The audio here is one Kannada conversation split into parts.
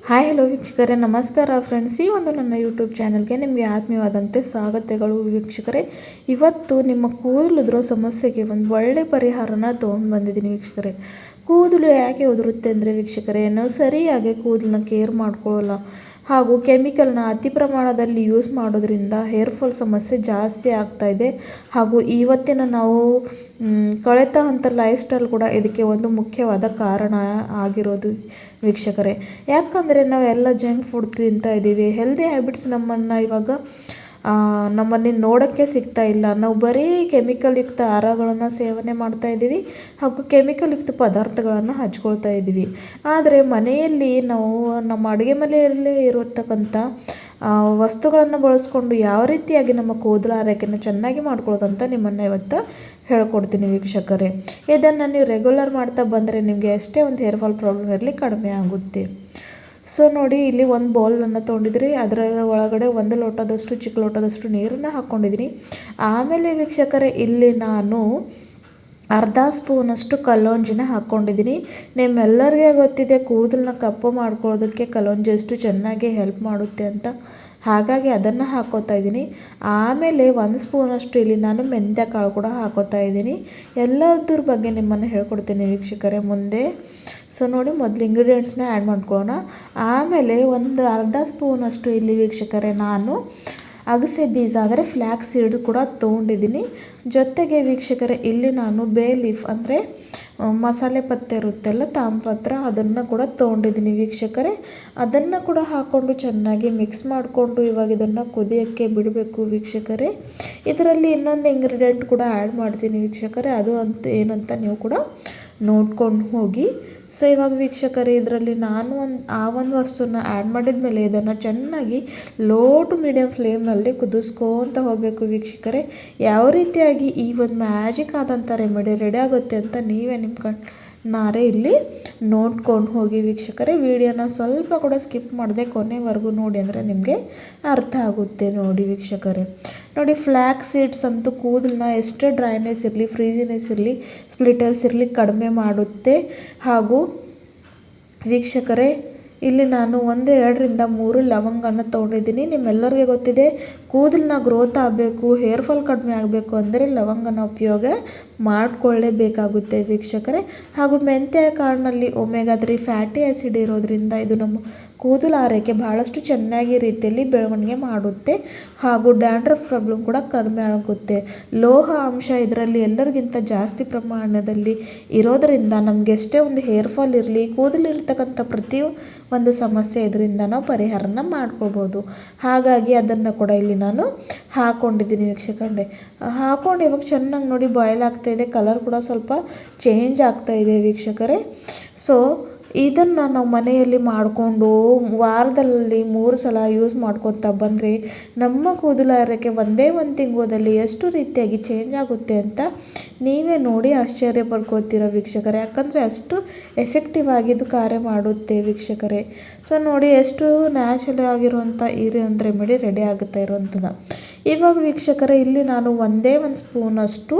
ಹಾಯ್ ಹಲೋ ವೀಕ್ಷಕರೇ, ನಮಸ್ಕಾರ ಫ್ರೆಂಡ್ಸ್. ಈ ಒಂದು ನನ್ನ ಯೂಟ್ಯೂಬ್ ಚಾನಲ್ಗೆ ನಿಮಗೆ ಆತ್ಮೀಯವಾದಂತೆ ಸ್ವಾಗತಗಳು ವೀಕ್ಷಕರೇ. ಇವತ್ತು ನಿಮ್ಮ ಕೂದಲು ಸಮಸ್ಯೆಗೆ ಒಂದು ಒಳ್ಳೆ ಪರಿಹಾರನ ತೊಗೊಂಡು ಬಂದಿದ್ದೀನಿ ವೀಕ್ಷಕರೇ. ಕೂದಲು ಯಾಕೆ ಉದುರುತ್ತೆ ಅಂದರೆ ವೀಕ್ಷಕರೇ, ನಾವು ಸರಿಯಾಗಿ ಕೂದಲನ್ನ ಕೇರ್ ಮಾಡ್ಕೊಳ್ಳಲ್ಲ ಹಾಗೂ ಕೆಮಿಕಲ್ನ ಅತಿ ಪ್ರಮಾಣದಲ್ಲಿ ಯೂಸ್ ಮಾಡೋದ್ರಿಂದ ಹೇರ್ ಫಾಲ್ ಸಮಸ್ಯೆ ಜಾಸ್ತಿ ಆಗ್ತಾಯಿದೆ. ಹಾಗೂ ಇವತ್ತಿನ ನಾವು ಕಳೆತ ಅಂತ ಲೈಫ್ ಸ್ಟೈಲ್ ಕೂಡ ಇದಕ್ಕೆ ಒಂದು ಮುಖ್ಯವಾದ ಕಾರಣ ಆಗಿರೋದು ವೀಕ್ಷಕರೇ. ಯಾಕಂದರೆ ನಾವೆಲ್ಲ ಜಂಕ್ ಫುಡ್ ತಿಂತಾ ಇದ್ದೀವಿ. ಹೆಲ್ದಿ ಹ್ಯಾಬಿಟ್ಸ್ ನಮ್ಮನ್ನು ನೋಡೋಕ್ಕೆ ಸಿಗ್ತಾ ಇಲ್ಲ. ನಾವು ಬರೀ ಕೆಮಿಕಲ್ ಯುಕ್ತ ಆಹಾರಗಳನ್ನು ಸೇವನೆ ಮಾಡ್ತಾ ಇದ್ದೀವಿ ಹಾಗೂ ಕೆಮಿಕಲ್ ಯುಕ್ತ ಪದಾರ್ಥಗಳನ್ನು ಹಚ್ಕೊಳ್ತಾ ಇದ್ದೀವಿ. ಆದರೆ ಮನೆಯಲ್ಲಿ ನಾವು ನಮ್ಮ ಅಡುಗೆ ಮನೆಯಲ್ಲೇ ಇರತಕ್ಕಂಥ ವಸ್ತುಗಳನ್ನು ಬಳಸ್ಕೊಂಡು ಯಾವ ರೀತಿಯಾಗಿ ನಮ್ಮ ಕೂದಲ ಆರೈಕೆಯನ್ನು ಚೆನ್ನಾಗಿ ಮಾಡ್ಕೊಳ್ಳೋದಂತ ನಿಮ್ಮನ್ನು ಇವತ್ತು ಹೇಳ್ಕೊಡ್ತೀನಿ ವೀಕ್ಷಕರೇ. ಇದನ್ನು ನೀವು ರೆಗ್ಯುಲರ್ ಮಾಡ್ತಾ ಬಂದರೆ ನಿಮಗೆ ಎಷ್ಟೇ ಒಂದು ಹೇರ್ ಫಾಲ್ ಪ್ರಾಬ್ಲಮ್ ಇರಲಿ ಕಡಿಮೆ ಆಗುತ್ತೆ. ಸೊ ನೋಡಿ, ಇಲ್ಲಿ ಒಂದು ಬೌಲನ್ನು ತೊಗೊಂಡಿದ್ರಿ. ಅದರ ಒಳಗಡೆ ಒಂದು ಲೋಟದಷ್ಟು ಚಿಕ್ಕ ಲೋಟದಷ್ಟು ನೀರನ್ನು ಹಾಕ್ಕೊಂಡಿದ್ದೀನಿ. ಆಮೇಲೆ ವೀಕ್ಷಕರೇ, ಇಲ್ಲಿ ನಾನು ಅರ್ಧ ಸ್ಪೂನಷ್ಟು ಕಲ್ಲೊಂಜಿನ ಹಾಕ್ಕೊಂಡಿದ್ದೀನಿ. ನಿಮ್ಮೆಲ್ಲರಿಗೆ ಗೊತ್ತಿದೆ ಕೂದಲನ್ನ ಕಪ್ಪು ಮಾಡ್ಕೊಳ್ಳೋದಕ್ಕೆ ಕಲ್ಲೊಂಜಿ ಎಷ್ಟು ಚೆನ್ನಾಗಿ ಹೆಲ್ಪ್ ಮಾಡುತ್ತೆ ಅಂತ, ಹಾಗಾಗಿ ಅದನ್ನು ಹಾಕೋತಾ ಇದ್ದೀನಿ. ಆಮೇಲೆ 1 ಸ್ಪೂನಷ್ಟು ಇಲ್ಲಿ ನಾನು ಮೆಂತ್ಯ ಕಾಳು ಕೂಡ ಹಾಕೋತಾ ಇದ್ದೀನಿ. ಎಲ್ಲದ್ರ ಬಗ್ಗೆ ನಿಮ್ಮನ್ನು ಹೇಳ್ಕೊಡ್ತೀನಿ ವೀಕ್ಷಕರೇ ಮುಂದೆ. ಸೊ ನೋಡಿ, ಮೊದಲು ಇಂಗ್ರೀಡಿಯೆಂಟ್ಸ್ನ ಆ್ಯಡ್ ಮಾಡ್ಕೊಳ್ಳೋಣ. ಆಮೇಲೆ ಒಂದು ಅರ್ಧ ಸ್ಪೂನಷ್ಟು ಇಲ್ಲಿ ವೀಕ್ಷಕರೇ ನಾನು ಅಗಸೆ ಬೀಜ ಅಂದರೆ ಫ್ಲ್ಯಾಕ್ಸ್ ಸೀಡ್ ಕೂಡ ತೊಗೊಂಡಿದ್ದೀನಿ. ಜೊತೆಗೆ ವೀಕ್ಷಕರೇ, ಇಲ್ಲಿ ನಾನು ಬೇ ಲೀಫ್ ಅಂದರೆ ಮಸಾಲೆ ಪತ್ತೆ ಇರುತ್ತೆಲ್ಲ, ತಾಂಬಪತ್ರ, ಅದನ್ನು ಕೂಡ ತೊಗೊಂಡಿದ್ದೀನಿ ವೀಕ್ಷಕರೇ. ಅದನ್ನು ಕೂಡ ಹಾಕ್ಕೊಂಡು ಚೆನ್ನಾಗಿ ಮಿಕ್ಸ್ ಮಾಡಿಕೊಂಡು ಇವಾಗ ಇದನ್ನು ಕುದಿಯೋಕ್ಕೆ ಬಿಡಬೇಕು ವೀಕ್ಷಕರೇ. ಇದರಲ್ಲಿ ಇನ್ನೊಂದು ಇಂಗ್ರೀಡಿಯೆಂಟ್ ಕೂಡ ಆ್ಯಡ್ ಮಾಡ್ತೀನಿ ವೀಕ್ಷಕರೇ, ಅದು ಏನಂತ ನೀವು ಕೂಡ ನೋಡ್ಕೊಂಡು ಹೋಗಿ. ಸೊ ಇವಾಗ ವೀಕ್ಷಕರೇ, ಇದರಲ್ಲಿ ನಾನು ಒಂದು ವಸ್ತುನ ಆ್ಯಡ್ ಮಾಡಿದ ಮೇಲೆ ಇದನ್ನು ಚೆನ್ನಾಗಿ ಲೋ ಟು ಮೀಡಿಯಮ್ ಫ್ಲೇಮ್ನಲ್ಲಿ ಕುದಿಸ್ಕೊತ ಹೋಗಬೇಕು ವೀಕ್ಷಕರೇ. ಯಾವ ರೀತಿಯಾಗಿ ಈ ಒಂದು ಮ್ಯಾಜಿಕ್ ಆದಂಥ ರೆಮಿಡಿ ರೆಡಿ ಆಗುತ್ತೆ ಅಂತ ನೀವೇ ನಿಮ್ಮ ಕಣ್ಣಾರೆ ಇಲ್ಲಿ ನೋಡ್ಕೊಂಡು ಹೋಗಿ ವೀಕ್ಷಕರೇ. ವಿಡಿಯೋನ ಸ್ವಲ್ಪ ಕೂಡ ಸ್ಕಿಪ್ ಮಾಡದೆ ಕೊನೆವರೆಗೂ ನೋಡಿ ಅಂದರೆ ನಿಮಗೆ ಅರ್ಥ ಆಗುತ್ತೆ ನೋಡಿ ವೀಕ್ಷಕರೇ. ನೋಡಿ, ಫ್ಲ್ಯಾಕ್ಸ್ ಸೀಡ್ಸ್ ಅಂತೂ ಕೂದಲನ್ನ ಎಷ್ಟೇ ಡ್ರೈನೆಸ್ ಇರಲಿ, ಫ್ರೀಜಿನೆಸ್ ಇರಲಿ, ಸ್ಪ್ಲಿಟಲ್ಸ್ ಇರಲಿ ಕಡಿಮೆ ಮಾಡುತ್ತೆ. ಹಾಗೂ ವೀಕ್ಷಕರೇ, ಇಲ್ಲಿ ನಾನು 1-2ರಿಂದ 3 ಲವಂಗನ ತೊಗೊಂಡಿದ್ದೀನಿ. ನಿಮ್ಮೆಲ್ಲರಿಗೆ ಗೊತ್ತಿದೆ, ಕೂದಲನ್ನ ಗ್ರೋತ್ ಆಗಬೇಕು, ಹೇರ್ ಫಾಲ್ ಕಡಿಮೆ ಆಗಬೇಕು ಅಂದರೆ ಲವಂಗನ ಉಪಯೋಗ ಮಾಡಿಕೊಳ್ಳೇಬೇಕಾಗುತ್ತೆ ವೀಕ್ಷಕರೇ. ಹಾಗೂ ಮೆಂತ್ಯ ಕಾಳಿನಲ್ಲಿ ಒಮೆಗಾ 3 ಫ್ಯಾಟಿ ಆ್ಯಸಿಡ್ ಇರೋದ್ರಿಂದ ಇದು ನಮ್ಮ ಕೂದಲು ಆರೈಕೆ ಬಹಳಷ್ಟು ಚೆನ್ನಾಗಿ ರೀತಿಯಲ್ಲಿ ಬೆಳವಣಿಗೆ ಮಾಡುತ್ತೆ. ಹಾಗೂ ಡ್ಯಾಂಡ್ರಫ್ ಪ್ರಾಬ್ಲಮ್ ಕೂಡ ಕಡಿಮೆ ಆಗುತ್ತೆ. ಲೋಹ ಅಂಶ ಇದರಲ್ಲಿ ಎಲ್ಲರಿಗಿಂತ ಜಾಸ್ತಿ ಪ್ರಮಾಣದಲ್ಲಿ ಇರೋದರಿಂದ ನಮಗೆ ಎಷ್ಟೇ ಒಂದು ಹೇರ್ ಫಾಲ್ ಇರಲಿ, ಕೂದಲಿರ್ತಕ್ಕಂಥ ಪ್ರತಿ ಒಂದು ಸಮಸ್ಯೆ ಇದರಿಂದ ನಾವು ಪರಿಹಾರನ ಮಾಡ್ಕೊಳ್ಬೋದು. ಹಾಗಾಗಿ ಅದನ್ನು ಕೂಡ ಇಲ್ಲಿ ನಾನು ಹಾಕ್ಕೊಂಡಿದ್ದೀನಿ ವೀಕ್ಷಕರೇ. ಹಾಕ್ಕೊಂಡು ಇವಾಗ ಚೆನ್ನಾಗಿ ನೋಡಿ ಬಾಯ್ಲ್ ಆಗ್ತಾಯಿದೆ, ಕಲರ್ ಕೂಡ ಸ್ವಲ್ಪ ಚೇಂಜ್ ಆಗ್ತಾಯಿದೆ ವೀಕ್ಷಕರೇ. ಸೊ ಇದನ್ನು ನಾವು ಮನೆಯಲ್ಲಿ ಮಾಡಿಕೊಂಡು ವಾರದಲ್ಲಿ 3 ಸಲ ಯೂಸ್ ಮಾಡ್ಕೊತಾ ಬಂದರೆ ನಮ್ಮ ಕೂದಲು ಆರೈಕೆ ಒಂದೇ ಒಂದು ತಿಂಗಳಲ್ಲಿ ಎಷ್ಟು ರೀತಿಯಾಗಿ ಚೇಂಜ್ ಆಗುತ್ತೆ ಅಂತ ನೀವೇ ನೋಡಿ ಆಶ್ಚರ್ಯ ಪಡ್ಕೋತೀರ ವೀಕ್ಷಕರೇ. ಯಾಕಂದರೆ ಅಷ್ಟು ಎಫೆಕ್ಟಿವ್ ಆಗಿದ್ದು ಕಾರ್ಯ ಮಾಡುತ್ತೆ ವೀಕ್ಷಕರೇ. ಸೊ ನೋಡಿ, ಎಷ್ಟು ನ್ಯಾಚುರಲ್ ಆಗಿರುವಂಥ ಒಂದು ರೆಮಿಡಿ ರೆಡಿ ಆಗುತ್ತೆ ಇರುವಂಥದ್ದು. ಇವಾಗ ವೀಕ್ಷಕರೇ, ಇಲ್ಲಿ ನಾನು 1 ಸ್ಪೂನಷ್ಟು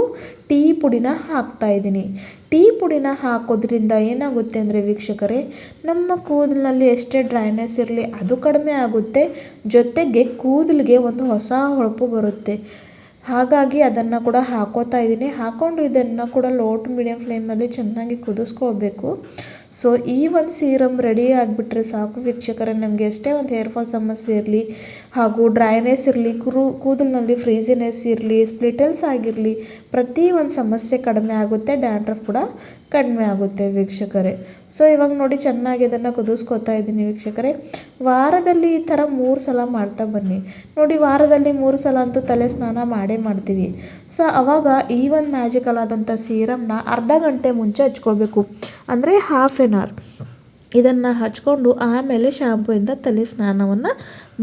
ಟೀ ಪುಡಿನ ಹಾಕ್ತಾಯಿದ್ದೀನಿ. ಟೀ ಪುಡಿನ ಹಾಕೋದ್ರಿಂದ ಏನಾಗುತ್ತೆ ಅಂದರೆ ವೀಕ್ಷಕರೇ, ನಮ್ಮ ಕೂದಲಿನಲ್ಲಿ ಎಷ್ಟೇ ಡ್ರೈನೆಸ್ ಇರಲಿ ಅದು ಕಡಿಮೆ ಆಗುತ್ತೆ. ಜೊತೆಗೆ ಕೂದಲಿಗೆ ಒಂದು ಹೊಸ ಹೊಳಪು ಬರುತ್ತೆ. ಹಾಗಾಗಿ ಅದನ್ನು ಕೂಡ ಹಾಕೋತಾ ಇದ್ದೀನಿ. ಹಾಕ್ಕೊಂಡು ಇದನ್ನು ಕೂಡ ಲೋ ಟು ಮೀಡಿಯಮ್ ಫ್ಲೇಮ್ನಲ್ಲಿ ಚೆನ್ನಾಗಿ ಕುದಿಸ್ಕೊಳ್ಬೇಕು. ಸೊ ಈ ಒಂದು ಸೀರಮ್ ರೆಡಿ ಆಗಿಬಿಟ್ರೆ ಸಾಕು ವೀಕ್ಷಕರೇ. ನಮಗೆ ಎಷ್ಟೇ ಒಂದು ಹೇರ್ ಫಾಲ್ ಸಮಸ್ಯೆ ಇರಲಿ, ಹಾಗೂ ಡ್ರೈನೆಸ್ ಇರಲಿ, ಕೂದಲಿನಲ್ಲಿ ಫ್ರೀಜಿನೆಸ್ ಇರಲಿ, ಸ್ಪ್ಲಿಟಲ್ಸ್ ಆಗಿರಲಿ, ಪ್ರತಿ ಒಂದು ಸಮಸ್ಯೆ ಕಡಿಮೆ ಆಗುತ್ತೆ. ಡ್ಯಾಂಡ್ರಫ್ ಕೂಡ ಕಡಿಮೆ ಆಗುತ್ತೆ ವೀಕ್ಷಕರೇ. ಸೊ ಇವಾಗ ನೋಡಿ, ಚೆನ್ನಾಗಿ ಇದನ್ನು ಕುದಿಸ್ಕೊತಾ ಇದ್ದೀನಿ ವೀಕ್ಷಕರೇ. ವಾರದಲ್ಲಿ ಈ ಥರ 3 ಸಲ ಮಾಡ್ತಾ ಬನ್ನಿ. ನೋಡಿ, ವಾರದಲ್ಲಿ 3 ಸಲ ಅಂತೂ ತಲೆ ಸ್ನಾನ ಮಾಡೇ ಮಾಡ್ತೀವಿ. ಸೊ ಆವಾಗ ಈ ಒಂದು ಮ್ಯಾಜಿಕಲ್ ಆದಂಥ ಸೀರಮ್ನ ಅರ್ಧ ಗಂಟೆ ಮುಂಚೆ ಹಚ್ಕೊಳ್ಬೇಕು, ಅಂದರೆ ½ an hour. ಇದನ್ನು ಹಚ್ಕೊಂಡು ಆಮೇಲೆ ಶಾಂಪೂಯಿಂದ ತಲೆ ಸ್ನಾನವನ್ನು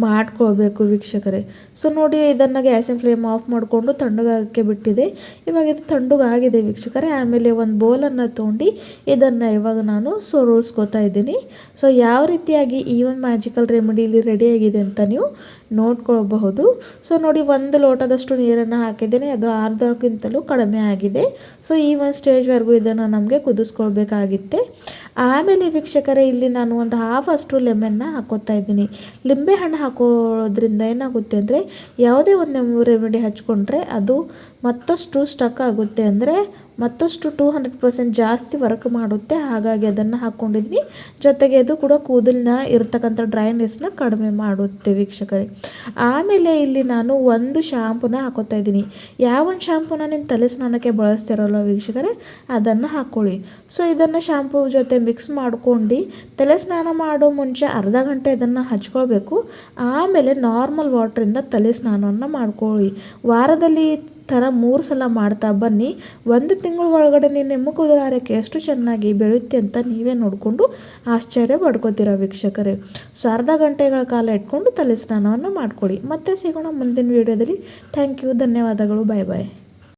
ಮಾಡ್ಕೊಳ್ಬೇಕು ವೀಕ್ಷಕರೇ. ಸೊ ನೋಡಿ, ಇದನ್ನು ಗ್ಯಾಸಿನ ಫ್ಲೇಮ್ ಆಫ್ ಮಾಡಿಕೊಂಡು ತಣ್ಣಗಾಗಕ್ಕೆ ಬಿಟ್ಟಿದೆ. ಇವಾಗ ಇದು ತಣ್ಣಗಾಗಿದೆ ವೀಕ್ಷಕರೇ. ಆಮೇಲೆ ಒಂದು ಬೌಲನ್ನು ತೊಗೊಂಡು ಇದನ್ನು ಇವಾಗ ನಾನು ಸೋರಿಸ್ಕೊತಾ ಇದ್ದೀನಿ. ಸೊ ಯಾವ ರೀತಿಯಾಗಿ ಈ ಒಂದು ಮ್ಯಾಜಿಕಲ್ ರೆಮಿಡಿ ಇಲ್ಲಿ ರೆಡಿಯಾಗಿದೆ ಅಂತ ನೀವು ನೋಡ್ಕೊಳ್ಬಹುದು. ಸೊ ನೋಡಿ, 1 ಲೋಟದಷ್ಟು ನೀರನ್ನು ಹಾಕಿದ್ದೇನೆ, ಅದು ಅರ್ಧಕ್ಕಿಂತಲೂ ಕಡಿಮೆ ಆಗಿದೆ. ಸೊ ಈ ಒಂದು ಸ್ಟೇಜ್ವರೆಗೂ ಇದನ್ನು ನಮಗೆ ಕುದಿಸ್ಕೊಳ್ಬೇಕಾಗಿತ್ತೆ. ಆಮೇಲೆ ವೀಕ್ಷಕರೇ, ಇಲ್ಲಿ ನಾನು ಒಂದು ಹಾಫ್ ಅಷ್ಟು ಲೆಮನ್ನ ಹಾಕೋತಾ ಇದ್ದೀನಿ. ಲಿಂಬೆ ಹಣ್ಣು ಹಾಕೋದ್ರಿಂದ ಏನಾಗುತ್ತೆ ಅಂದರೆ, ಯಾವುದೇ ಒಂದು ರೆಮಿಡಿ ಹಚ್ಕೊಂಡ್ರೆ ಅದು ಮತ್ತಷ್ಟು ಸ್ಟಕ್ ಆಗುತ್ತೆ, ಅಂದರೆ ಮತ್ತಷ್ಟು 200% ಜಾಸ್ತಿ ವರ್ಕ್ ಮಾಡುತ್ತೆ. ಹಾಗಾಗಿ ಅದನ್ನು ಹಾಕ್ಕೊಂಡಿದ್ದೀನಿ. ಜೊತೆಗೆ ಅದು ಕೂಡ ಕೂದಲಿನ ಇರ್ತಕ್ಕಂಥ ಡ್ರೈನೆಸ್ನ ಕಡಿಮೆ ಮಾಡುತ್ತೆ ವೀಕ್ಷಕರೇ. ಆಮೇಲೆ ಇಲ್ಲಿ ನಾನು ಒಂದು ಶಾಂಪೂನ ಹಾಕೋತಾ ಇದ್ದೀನಿ. ಯಾವ ಒಂದು ಶಾಂಪೂನ ನಿಮ್ಮ ತಲೆ ಸ್ನಾನಕ್ಕೆ ಬಳಸ್ತಿರಲ್ಲ ವೀಕ್ಷಕರೇ, ಅದನ್ನು ಹಾಕ್ಕೊಳ್ಳಿ. ಸೊ ಇದನ್ನು ಶಾಂಪೂ ಜೊತೆ ಮಿಕ್ಸ್ ಮಾಡ್ಕೊಂಡು ತಲೆ ಸ್ನಾನ ಮಾಡೋ ಮುಂಚೆ ಅರ್ಧ ಗಂಟೆ ಇದನ್ನು ಹಚ್ಕೊಳ್ಬೇಕು. ಆಮೇಲೆ ನಾರ್ಮಲ್ ವಾಟ್ರಿಂದ ತಲೆ ಸ್ನಾನವನ್ನು ಮಾಡ್ಕೊಳ್ಳಿ. ವಾರದಲ್ಲಿ ಥರ 3 ಸಲ ಮಾಡ್ತಾ ಬನ್ನಿ. 1 ತಿಂಗಳ ಒಳಗಡೆ ನಿಮ್ಮ ಕೂದಲ ಆರೈಕೆ ಎಷ್ಟು ಚೆನ್ನಾಗಿ ಬೆಳೆಯುತ್ತೆ ಅಂತ ನೀವೇ ನೋಡಿಕೊಂಡು ಆಶ್ಚರ್ಯ ಪಡ್ಕೋತೀರ ವೀಕ್ಷಕರೇ. ಸೊ ಅರ್ಧ ಗಂಟೆಗಳ ಕಾಲ ಇಟ್ಕೊಂಡು ತಲೆ ಸ್ನಾನವನ್ನು ಮಾಡ್ಕೊಳ್ಳಿ. ಮತ್ತೆ ಸಿಗೋಣ ಮುಂದಿನ ವಿಡಿಯೋದಲ್ಲಿ. ಥ್ಯಾಂಕ್ ಯು, ಧನ್ಯವಾದಗಳು, ಬಾಯ್ ಬಾಯ್.